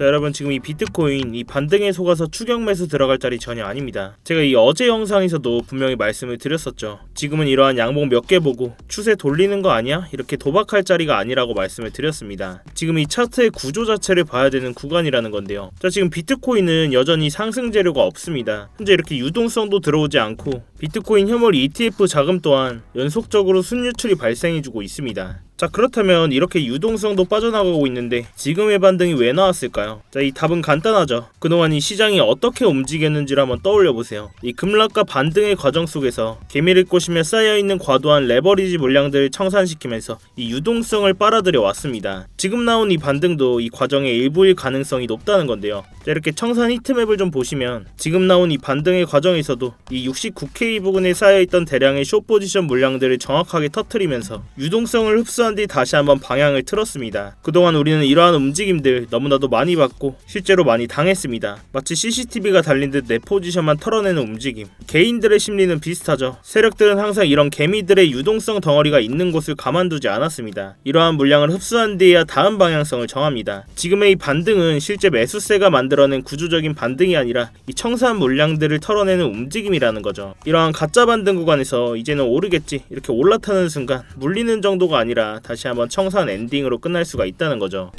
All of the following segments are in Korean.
자, 여러분 지금 이 비트코인 이 반등에 속아서 추격 매수 들어갈 자리 전혀 아닙니다. 제가 이 어제 영상에서도 분명히 말씀을 드렸었죠. 지금은 이러한 양봉 몇 개 보고 추세 돌리는 거 아니야? 이렇게 도박할 자리가 아니라고 말씀을 드렸습니다. 지금 이 차트의 구조 자체를 봐야 되는 구간이라는 건데요. 자, 지금 비트코인은 여전히 상승 재료가 없습니다. 현재 이렇게 유동성도 들어오지 않고 비트코인 현물 ETF 자금 또한 연속적으로 순유출이 발생해주고 있습니다. 자, 그렇다면 이렇게 유동성도 빠져나가고 있는데 지금의 반등이 왜 나왔을까요? 자, 이 답은 간단하죠. 그동안 이 시장이 어떻게 움직였는지를 한번 떠올려보세요. 이 급락과 반등의 과정 속에서 개미를 꼬시며 쌓여있는 과도한 레버리지 물량들을 청산시키면서 이 유동성을 빨아들여 왔습니다. 지금 나온 이 반등도 이 과정의 일부일 가능성이 높다는 건데요. 자, 이렇게 청산 히트맵을 좀 보시면 지금 나온 이 반등의 과정에서도 이 69K 부근에 쌓여있던 대량의 숏 포지션 물량들을 정확하게 터트리면서 유동성을 흡수한 뒤 다시 한번 방향을 틀었습니다. 그동안 우리는 이러한 움직임들 너무나도 많이 봤고 실제로 많이 당했습니다. 마치 CCTV가 달린 듯 내 포지션만 털어내는 움직임. 개인들의 심리는 비슷하죠. 세력들은 항상 이런 개미들의 유동성 덩어리가 있는 곳을 가만두지 않았습니다. 이러한 물량을 흡수한 뒤에야 다음 방향성을 정합니다. 지금의 이 반등은 실제 매수세가 만들어낸 구조적인 반등이 아니라 이 청산 물량들을 털어내는 움직임이라는 거죠. 이러한 가짜 반등 구간에서 이제는 오르겠지 이렇게 올라타는 순간 물리는 정도가 아니라 다시 한번 청산 엔딩으로 끝날 수가 있다는 거죠.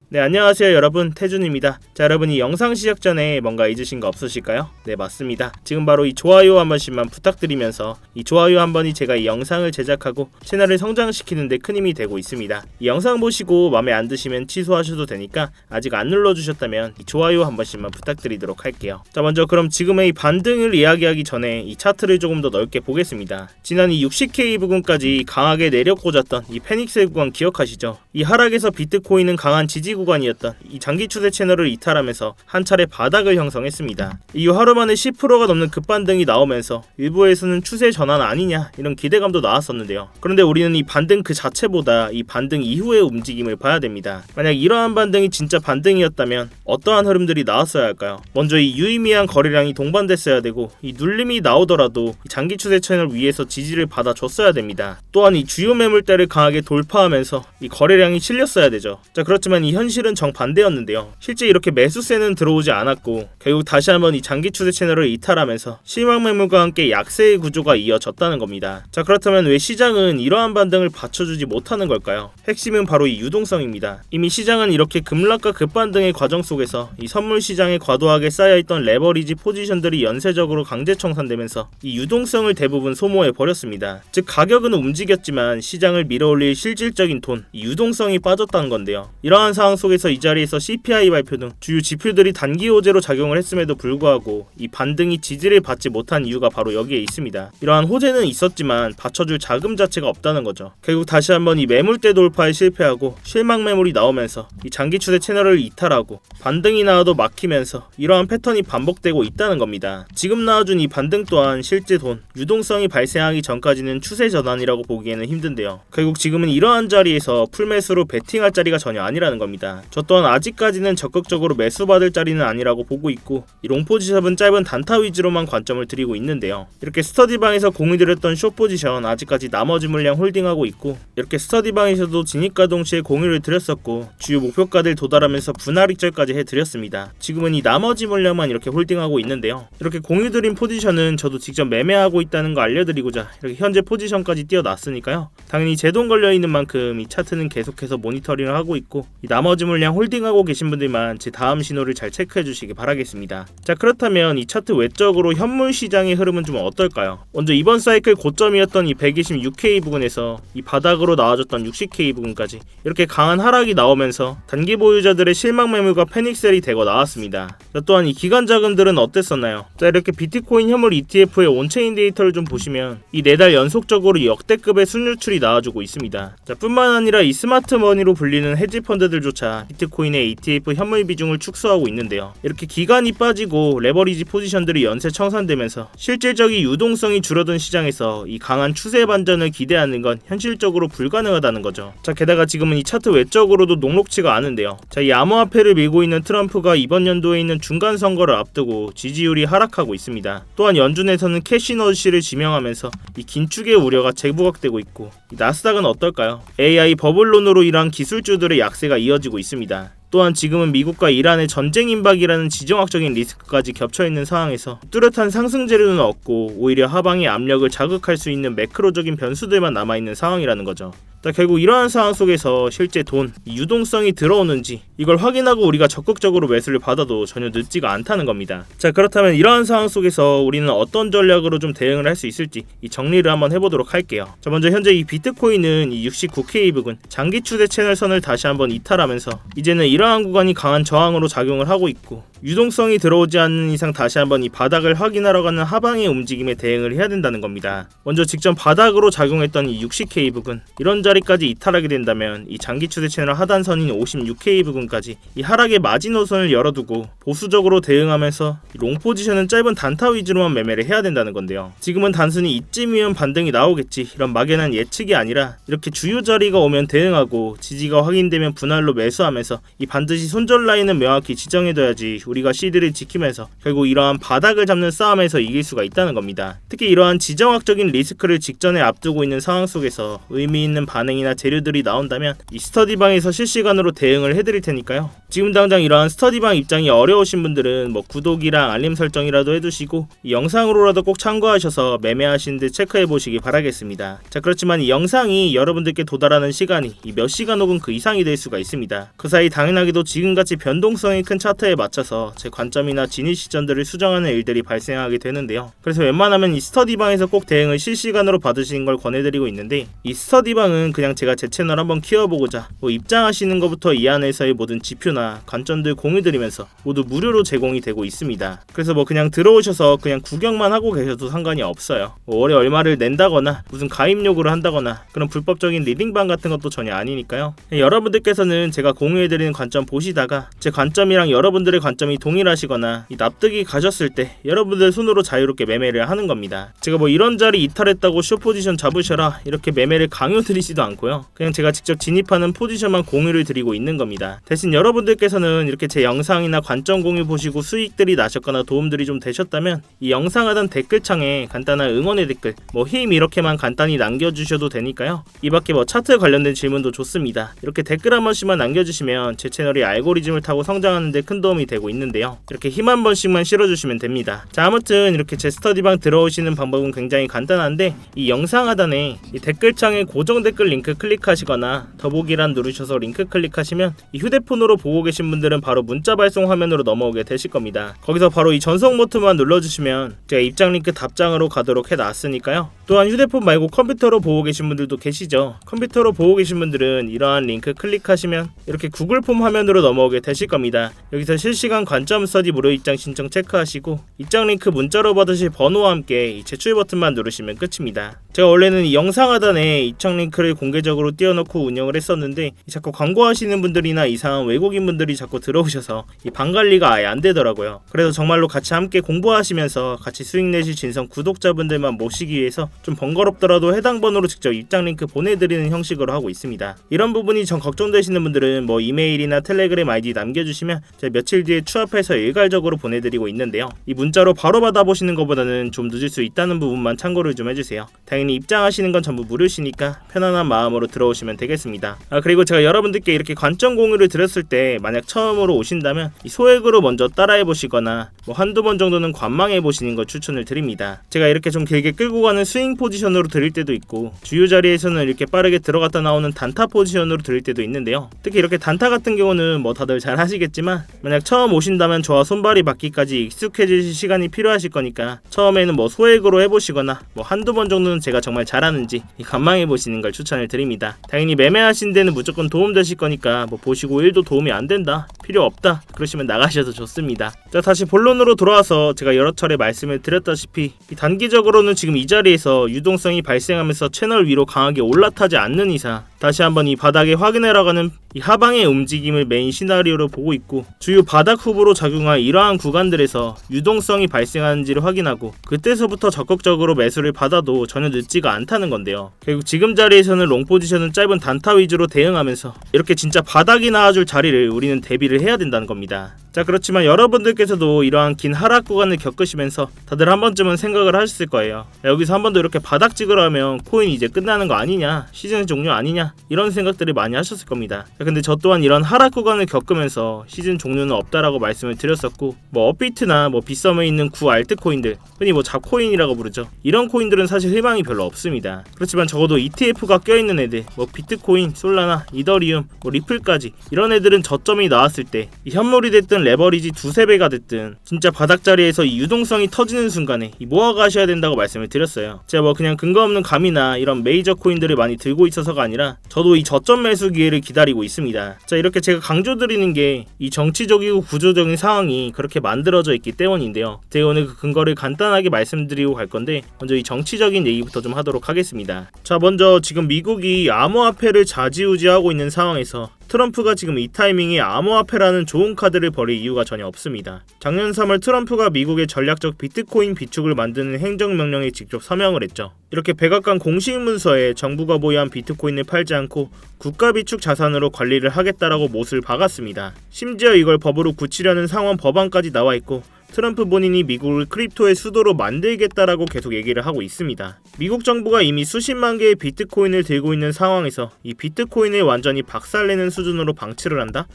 네, 안녕하세요 여러분, 태준입니다. 자, 여러분 이 영상 시작 전에 뭔가 잊으신 거 없으실까요? 네, 맞습니다. 지금 바로 이 좋아요 한 번씩만 부탁드리면서 이 좋아요 한 번이 제가 이 영상을 제작하고 채널을 성장시키는 데 큰 힘이 되고 있습니다. 이 영상 보시고 마음에 안 드시면 취소하셔도 되니까 아직 안 눌러주셨다면 이 좋아요 한 번씩만 부탁드리도록 할게요. 자, 먼저 그럼 지금의 이 반등을 이야기하기 전에 이 차트를 조금 더 넓게 보겠습니다. 지난 이 60K 부근까지 강하게 내려 꽂았던 이 페닉스 구간 기억하시죠? 이 하락에서 비트코인은 강한 지지 구간이었던 이 장기 추세 채널을 이탈하면서 한 차례 바닥을 형성했습니다. 이후 하루 만에 10%가 넘는 급반등이 나오면서 일부에서는 추세 전환 아니냐 이런 기대감도 나왔었는데요. 그런데 우리는 이 반등 그 자체보다 이 반등 이후의 움직임을 봐야 됩니다. 만약 이러한 반등이 진짜 반등이었다면 어떠한 흐름들이 나왔어야 할까요? 먼저 이 유의미한 거래량이 동반됐어야 되고 이 눌림이 나오더라도 이 장기 추세 채널 위에서 지지를 받아줬어야 됩니다. 또한 이 주요 매물대를 강하게 돌파하면서 이 거래량이 실렸어야 되죠. 자, 그렇지만 이 현실은 정반대였는데요. 실제 이렇게 매수세는 들어오지 않았고 결국 다시 한번 이 장기 추세 채널을 이탈하면서 실망 매물과 함께 약세의 구조가 이어졌다는 겁니다. 자, 그렇다면 왜 시장은 이러한 반등을 받쳐주지 못하는 걸까요? 핵심은 바로 이 유동성입니다. 이미 시장은 이렇게 급락과 급반등의 과정 속에서 이 선물 시장에 과도하게 쌓여있던 레버리지 포지션들이 연쇄적으로 강제 청산되면서 이 유동성을 대부분 소모해 버렸습니다. 즉 가격은 움직였지만 시장을 밀어올릴 실질적인 돈, 이 유동성이 빠졌다는 건데요. 이러한 상황 속에서 이 자리에서 CPI 발표 등 주요 지표들이 단기 호재로 작용을 했음에도 불구하고 이 반등이 지지를 받지 못한 이유가 바로 여기에 있습니다. 이러한 호재는 있었지만 받쳐줄 자금 자체가 없다는 거죠. 결국 다시 한번 이 매물대 돌파에 실패하고 실망 매물이 나오면서 이 장기 추세 채널을 이탈하고 반등이 나와도 막히면서 이러한 패턴이 반복되고 있다는 겁니다. 지금 나와준 이 반등 또한 실제 돈, 유동성이 발생하기 전까지는 추세 전환이라고 보기에는 힘든데요. 결국 지금은 이러한 자리에서 풀매수로 베팅할 자리가 전혀 아니라는 겁니다. 저 또한 아직까지는 적극적으로 매수받을 자리는 아니라고 보고 있고 이 롱포지션은 짧은 단타 위주로만 관점을 드리고 있는데요. 이렇게 스터디방에서 공유드렸던 숏포지션 아직까지 나머지 물량 홀딩하고 있고 이렇게 스터디방에서도 진입과 동시에 공유를 드렸었고 주요 목표가들 도달하면서 분할 익절까지 해드렸습니다. 지금은 이 나머지 물량만 이렇게 홀딩하고 있는데요. 이렇게 공유드린 포지션은 저도 직접 매매하고 있다는 거 알려드리고자 이렇게 현재 포지션까지 띄워놨으니까요. 당연히 제 돈 걸려있는 만큼 이 차트는 계속해서 모니터링을 하고 있고 이 나머지 물량 홀딩하고 계신 분들만 제 다음 신호를 잘 체크해 주시기 바라겠습니다. 자, 그렇다면 이 차트 외적으로 현물 시장의 흐름은 좀 어떨까요? 먼저 이번 사이클 고점이었던 이 126K 부근에서 이 바닥으로 나와줬던 60K 부근까지 이렇게 강한 하락이 나오면서 단기 보유자들의 실망 매물과 패닉셀이 되고 나왔습니다. 자, 또한 이 기관 자금들은 어땠었나요? 자, 이렇게 비트코인 현물 ETF의 온체인 데이터를 좀 보시면 이 4달 연속적으로 역대급의 순유출이 나와주고 있습니다. 자, 뿐만 아니라 이 스마트 머니로 불리는 헤지 펀드들조차 차차 비트코인의 ETF 현물 비중을 축소하고 있는데요. 이렇게 기간이 빠지고 레버리지 포지션들이 연쇄 청산되면서 실질적인 유동성이 줄어든 시장에서 이 강한 추세 반전을 기대하는 건 현실적으로 불가능하다는 거죠. 자, 게다가 지금은 이 차트 외적으로도 녹록치가 않은데요. 자, 이 암호화폐를 밀고 있는 트럼프가 이번 연도에 있는 중간 선거를 앞두고 지지율이 하락하고 있습니다. 또한 연준에서는 캐시 너지를 지명하면서 이 긴축의 우려가 재부각되고 있고, 이 나스닥은 어떨까요? AI 버블론으로 인한 기술주들의 약세가 이어지고 있습니다. 또한 지금은 미국과 이란의 전쟁 임박이라는 지정학적인 리스크까지 겹쳐있는 상황에서 뚜렷한 상승 재료는 없고 오히려 하방의 압력을 자극할 수 있는 매크로적인 변수들만 남아있는 상황이라는 거죠. 결국 이러한 상황 속에서 실제 돈, 유동성이 들어오는지 이걸 확인하고 우리가 적극적으로 매수를 받아도 전혀 늦지가 않다는 겁니다. 자, 그렇다면 이러한 상황 속에서 우리는 어떤 전략으로 좀 대응을 할 수 있을지 이 정리를 한번 해보도록 할게요. 자, 먼저 현재 이 비트코인은 이 69K 부근 장기 추세 채널선을 다시 한번 이탈하면서 이제는 이러한 구간이 강한 저항으로 작용을 하고 있고, 유동성이 들어오지 않는 이상 다시 한번 이 바닥을 확인하러 가는 하방의 움직임에 대응을 해야 된다는 겁니다. 먼저 직전 바닥으로 작용했던 이 60K 부근, 이런 자리까지 이탈하게 된다면 이 장기 추세 채널 하단선인 56K 부근까지 이 하락의 마지노선을 열어두고 보수적으로 대응하면서 롱 포지션은 짧은 단타 위주로만 매매를 해야 된다는 건데요. 지금은 단순히 이쯤이면 반등이 나오겠지 이런 막연한 예측이 아니라 이렇게 주요 자리가 오면 대응하고 지지가 확인되면 분할로 매수하면서 이 반드시 손절 라인을 명확히 지정해둬야지 우리가 시드를 지키면서 결국 이러한 바닥을 잡는 싸움에서 이길 수가 있다는 겁니다. 특히 이러한 지정학적인 리스크를 직전에 앞두고 있는 상황 속에서 의미 있는 반응이나 재료들이 나온다면 이 스터디방에서 실시간으로 대응을 해드릴 테니까요. 지금 당장 이러한 스터디방 입장이 어려우신 분들은 구독이랑 알림 설정이라도 해두시고 이 영상으로라도 꼭 참고하셔서 매매하시는 데 체크해보시기 바라겠습니다. 자, 그렇지만 이 영상이 여러분들께 도달하는 시간이 이 몇 시간 혹은 그 이상이 될 수가 있습니다. 그 사이 당연하게도 지금같이 변동성이 큰 차트에 맞춰서 제 관점이나 진입 시점들을 수정하는 일들이 발생하게 되는데요. 그래서 웬만하면 이 스터디방에서 꼭 대응을 실시간으로 받으시는 걸 권해드리고 있는데, 이 스터디방은 그냥 제가 제 채널 한번 키워보고자 입장하시는 것부터 이 안에서의 모든 지표나 관점들 공유드리면서 모두 무료로 제공이 되고 있습니다. 그래서 그냥 들어오셔서 그냥 구경만 하고 계셔도 상관이 없어요. 월에 얼마를 낸다거나 무슨 가입 요구를 한다거나 그런 불법적인 리딩방 같은 것도 전혀 아니니까요. 여러분들께서는 제가 공유해드리는 관점 보시다가 제 관점이랑 여러분들의 관점이 동일하시거나 이 납득이 가셨을 때 여러분들 손으로 자유롭게 매매를 하는 겁니다. 제가 이런 자리 이탈했다고 숏 포지션 잡으셔라 이렇게 매매를 강요드리지도 않고요. 그냥 제가 직접 진입하는 포지션만 공유를 드리고 있는 겁니다. 대신 여러분들께서는 이렇게 제 영상이나 관점 공유 보시고 수익들이 나셨거나 도움들이 좀 되셨다면 이 영상 하단 댓글창에 간단한 응원의 댓글 힘 이렇게만 간단히 남겨주셔도 되니까요. 이 밖에 차트 관련된 질문도 좋습니다. 이렇게 댓글 한 번씩만 남겨주시면 제 채널이 알고리즘을 타고 성장하는 데 큰 도움이 되고 있는데요. 이렇게 힘 한 번씩만 실어주시면 됩니다. 자, 아무튼 이렇게 제 스터디방 들어오시는 방법은 굉장히 간단한데, 이 영상 하단에 이 댓글창에 고정 댓글 링크 클릭하시거나 더보기란 누르셔서 링크 클릭하시면 이 휴대폰으로 보고 계신 분들은 바로 문자 발송 화면으로 넘어오게 되실 겁니다. 거기서 바로 이 전송 버튼만 눌러주시면 제가 입장 링크 답장으로 가도록 해놨으니까요. 또한 휴대폰 말고 컴퓨터로 보고 계신 분들도 계시죠. 컴퓨터로 보고 계신 분들은 이러한 링크 클릭하시면 이렇게 구글 폼 화면으로 넘어오게 되실 겁니다. 여기서 실시간 관점 스터디 무료 입장 신청 체크하시고 입장 링크 문자로 받으실 번호와 함께 이 제출 버튼만 누르시면 끝입니다. 제가 원래는 이 영상 하단에 입장 링크를 공개적으로 띄워놓고 운영을 했었는데 자꾸 광고하시는 분들이나 이상한 외국인 분들이 자꾸 들어오셔서 이 방 관리가 아예 안 되더라고요. 그래서 정말로 같이 함께 공부하시면서 같이 수익 내실 진성 구독자분들만 모시기 위해서 좀 번거롭더라도 해당 번호로 직접 입장 링크 보내드리는 형식으로 하고 있습니다. 이런 부분이 전 걱정되시는 분들은 이메일이나 텔레그램 아이디 남겨주시면 제가 며칠 뒤에 추합해서 일괄적으로 보내드리고 있는데요. 이 문자로 바로 받아보시는 것보다는 좀 늦을 수 있다는 부분만 참고를 좀 해주세요. 당연히 입장하시는 건 전부 무료시니까 편안한 마음으로 들어오시면 되겠습니다. 그리고 제가 여러분들께 이렇게 관점 공유를 드렸을 때 만약 처음으로 오신다면 이 소액으로 먼저 따라해보시거나 한두 번 정도는 관망해보시는 걸 추천을 드립니다. 제가 이렇게 좀 길게 끌고 가는 스윙 포지션으로 드릴 때도 있고 주요 자리에서는 이렇게 빠르게 들어갔다 나오는 단타 포지션으로 드릴 때도 있는데요. 특히 이렇게 단타 같은 경우는 다들 잘 하시겠지만 만약 처음 오신다면 저와 손발이 맞기까지 익숙해지실 시간이 필요하실 거니까 처음에는 소액으로 해보시거나 한두 번 정도는 제가 정말 잘하는지 관망해보시는 걸 추천을 드립니다. 당연히 매매하신 데는 무조건 도움되실 거니까 보시고 1도 도움이 안 된다, 필요 없다 그러시면 나가셔도 좋습니다. 자, 다시 본론으로 돌아와서 제가 여러 차례 말씀을 드렸다시피 단기적으로는 지금 이 자리에서 유동성이 발생하면서 채널 위로 강하게 올라타지 않는 이상 다시 한번 이 바닥에 확인해라가는 이 하방의 움직임을 메인 시나리오로 보고 있고, 주요 바닥 후보로 작용할 이러한 구간들에서 유동성이 발생하는지를 확인하고 그때서부터 적극적으로 매수를 받아도 전혀 늦지가 않다는 건데요. 결국 지금 자리에서는 롱 포지션은 짧은 단타 위주로 대응하면서 이렇게 진짜 바닥이 나와줄 자리를 우리는 대비를 해야 된다는 겁니다. 자, 그렇지만 여러분들께서도 이러한 긴 하락 구간을 겪으시면서 다들 한 번쯤은 생각을 하셨을 거예요. 여기서 한 번 더 이렇게 바닥 찍으러 하면 코인 이제 끝나는 거 아니냐, 시즌 종료 아니냐, 이런 생각들을 많이 하셨을 겁니다. 자, 근데 저 또한 이런 하락 구간을 겪으면서 시즌 종료는 없다라고 말씀을 드렸었고, 업비트나 빗썸에 있는 구 알트코인들, 흔히 잡코인이라고 부르죠. 이런 코인들은 사실 희망이 별로 없습니다. 그렇지만 적어도 ETF가 껴있는 애들, 비트코인, 솔라나, 이더리움, 리플까지 이런 애들은 저점이 나왔을 때 이 현물이 됐든 레버리지 두세 배가 됐든 진짜 바닥 자리에서 이 유동성이 터지는 순간에 모아가셔야 된다고 말씀을 드렸어요. 제가 그냥 근거 없는 감이나 이런 메이저 코인들을 많이 들고 있어서가 아니라 저도 이 저점 매수 기회를 기다리고 있습니다. 자, 이렇게 제가 강조드리는 게 이 정치적이고 구조적인 상황이 그렇게 만들어져 있기 때문인데요. 제가 오늘 그 근거를 간단하게 말씀드리고 갈 건데, 먼저 이 정치적인 얘기부터 좀 하도록 하겠습니다. 자, 먼저 지금 미국이 암호화폐를 좌지우지하고 있는 상황에서 트럼프가 지금 이 타이밍에 암호화폐라는 좋은 카드를 버릴 이유가 전혀 없습니다. 작년 3월 트럼프가 미국의 전략적 비트코인 비축을 만드는 행정명령에 직접 서명을 했죠. 이렇게 백악관 공식 문서에 정부가 보유한 비트코인을 팔지 않고 국가 비축 자산으로 관리를 하겠다라고 못을 박았습니다. 심지어 이걸 법으로 굳히려는 상원 법안까지 나와 있고, 트럼프 본인이 미국을 크립토의 수도로 만들겠다라고 계속 얘기를 하고 있습니다. 미국 정부가 이미 수십만 개의 비트코인을 들고 있는 상황에서 이 비트코인을 완전히 박살내는 수준으로 방치를 한다?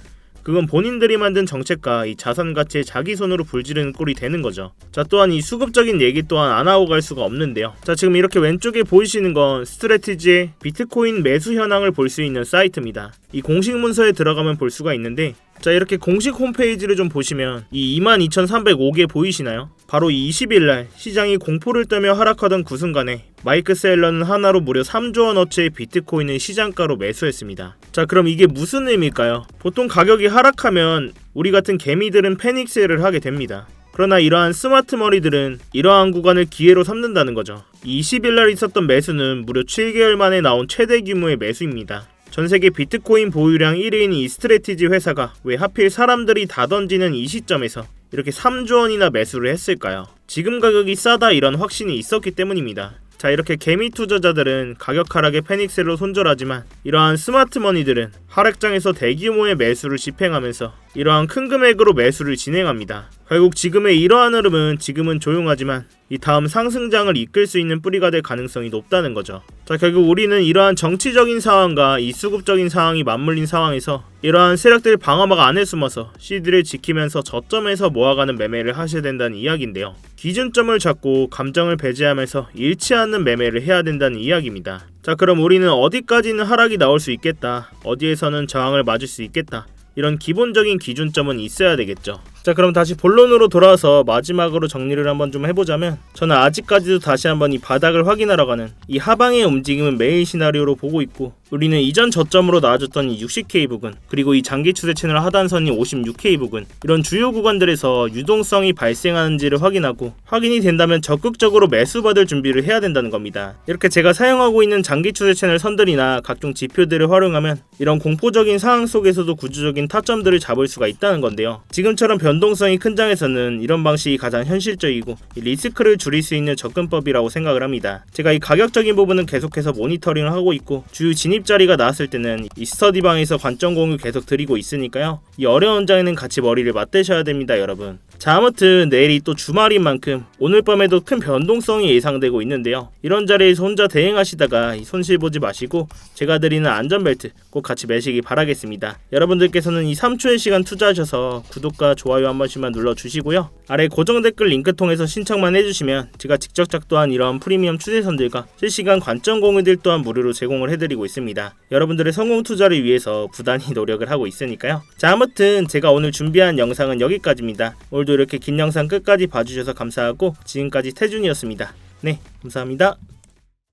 그건 본인들이 만든 정책과 이 자산 가치에 자기 손으로 불지르는 꼴이 되는 거죠. 자, 또한 이 수급적인 얘기 또한 안 하고 갈 수가 없는데요. 자, 지금 이렇게 왼쪽에 보이시는 건 스트래티지의 비트코인 매수 현황을 볼 수 있는 사이트입니다. 이 공식 문서에 들어가면 볼 수가 있는데, 자, 이렇게 공식 홈페이지를 좀 보시면 이 22,305개 보이시나요? 바로 이 20일날 시장이 공포를 떨며 하락하던 그 순간에 마이크 셀러는 하나로 무려 3조 원어치의 비트코인을 시장가로 매수했습니다. 자, 그럼 이게 무슨 의미일까요? 보통 가격이 하락하면 우리 같은 개미들은 패닉 세일을 하게 됩니다. 그러나 이러한 스마트 머리들은 이러한 구간을 기회로 삼는다는 거죠. 20일날 있었던 매수는 무려 7개월 만에 나온 최대 규모의 매수입니다. 전세계 비트코인 보유량 1위인 이 스트래티지 회사가 왜 하필 사람들이 다 던지는 이 시점에서 이렇게 3조 원이나 매수를 했을까요? 지금 가격이 싸다 이런 확신이 있었기 때문입니다. 자, 이렇게 개미 투자자들은 가격 하락에 패닉셀로 손절하지만 이러한 스마트 머니들은 하락장에서 대규모의 매수를 집행하면서 이러한 큰 금액으로 매수를 진행합니다. 결국 지금의 이러한 흐름은 지금은 조용하지만 이 다음 상승장을 이끌 수 있는 뿌리가 될 가능성이 높다는 거죠. 자, 결국 우리는 이러한 정치적인 상황과 이 수급적인 상황이 맞물린 상황에서 이러한 세력들 방어막 안에 숨어서 시드를 지키면서 저점에서 모아가는 매매를 하셔야 된다는 이야기인데요. 기준점을 잡고 감정을 배제하면서 잃지 않는 매매를 해야 된다는 이야기입니다. 자, 그럼 우리는 어디까지는 하락이 나올 수 있겠다, 어디에서는 저항을 맞을 수 있겠다, 이런 기본적인 기준점은 있어야 되겠죠. 자, 그럼 다시 본론으로 돌아와서 마지막으로 정리를 한번 좀 해보자면, 저는 아직까지도 다시 한번 이 바닥을 확인하러 가는 이 하방의 움직임은 매일 시나리오로 보고 있고, 우리는 이전 저점으로 나와줬던 이 60K 부근, 그리고 이 장기 추세 채널 하단선이 56K 부근, 이런 주요 구간들에서 유동성이 발생하는지를 확인하고, 확인이 된다면 적극적으로 매수받을 준비를 해야 된다는 겁니다. 이렇게 제가 사용하고 있는 장기 추세 채널 선들이나 각종 지표들을 활용하면 이런 공포적인 상황 속에서도 구조적인 타점들을 잡을 수가 있다는 건데요. 지금처럼 변동성이 큰 장에서는 이런 방식이 가장 현실적이고 리스크를 줄일 수 있는 접근법이라고 생각을 합니다. 제가 이 가격적인 부분은 계속해서 모니터링을 하고 있고, 주요 진입 자리가 나왔을 때는 이 스터디방에서 관점 공유 계속 드리고 있으니까요. 이 어려운 장에는 같이 머리를 맞대셔야 됩니다, 여러분. 자, 아무튼 내일이 또 주말인 만큼 오늘 밤에도 큰 변동성이 예상되고 있는데요. 이런 자리에서 혼자 대응하시다가 손실 보지 마시고 제가 드리는 안전벨트 꼭 같이 매시기 바라겠습니다. 여러분들께서는 이 3초의 시간 투자하셔서 구독과 좋아요 한 번씩만 눌러주시고요. 아래 고정 댓글 링크 통해서 신청만 해주시면 제가 직접 작도한 이런 프리미엄 추세선들과 실시간 관점 공유들 또한 무료로 제공을 해드리고 있습니다. 여러분들의 성공 투자를 위해서 부단히 노력을 하고 있으니까요. 자, 아무튼 제가 오늘 준비한 영상은 여기까지입니다. 오늘도 이렇게 긴 영상 끝까지 봐주셔서 감사하고, 지금까지 태준이었습니다. 네, 감사합니다.